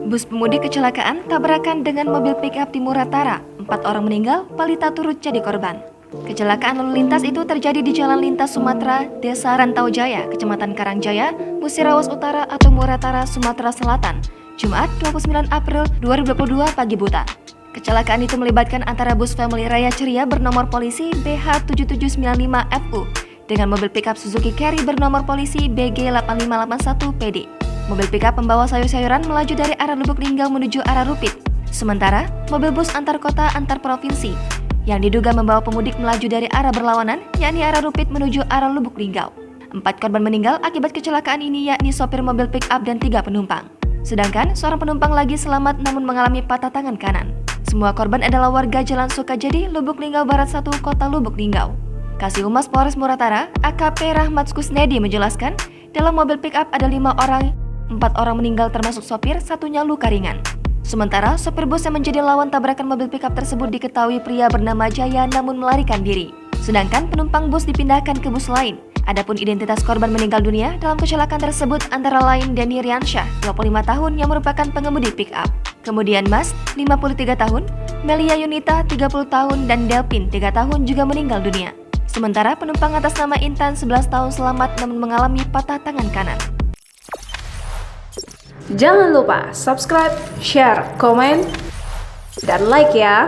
Bus pemudik kecelakaan tabrakan dengan mobil pick-up di Muratara. 4 orang meninggal, balita turut jadi korban. Kecelakaan lalu lintas itu terjadi di Jalan Lintas Sumatera, Desa Rantau Jaya, Kecamatan Karangjaya, Musirawas Utara atau Muratara, Sumatera Selatan, Jumat 29 April 2022 pagi buta. Kecelakaan itu melibatkan antara bus Family Raya Ceria bernomor polisi BH7795FU dengan mobil pick-up Suzuki Carry bernomor polisi BG8581PD. Mobil pick-up pembawa sayur-sayuran melaju dari arah Lubuk Linggau menuju arah Rupit. Sementara, mobil bus antar kota antar provinsi yang diduga membawa pemudik melaju dari arah berlawanan, yakni arah Rupit menuju arah Lubuk Linggau. 4 korban meninggal akibat kecelakaan ini yakni sopir mobil pick-up dan 3 penumpang. Sedangkan seorang penumpang lagi selamat namun mengalami patah tangan kanan. Semua korban adalah warga Jalan Sukajadi, Lubuk Linggau Barat 1, Kota Lubuk Linggau. Kasih Humas Polres Muratara, AKP Rahmat Kusnedi menjelaskan, dalam mobil pick-up ada 5 orang, 4 orang meninggal termasuk sopir, 1-nya luka ringan. Sementara, sopir bus yang menjadi lawan tabrakan mobil pick-up tersebut diketahui pria bernama Jaya namun melarikan diri. Sedangkan penumpang bus dipindahkan ke bus lain. Adapun identitas korban meninggal dunia dalam kecelakaan tersebut antara lain Denny Riansyah, 25 tahun yang merupakan pengemudi pick-up. Kemudian Mas, 53 tahun, Melia Yunita, 30 tahun, dan Delpin, 3 tahun juga meninggal dunia. Sementara penumpang atas nama Intan, 11 tahun selamat namun mengalami patah tangan kanan. Jangan lupa subscribe, share, komen, dan like ya!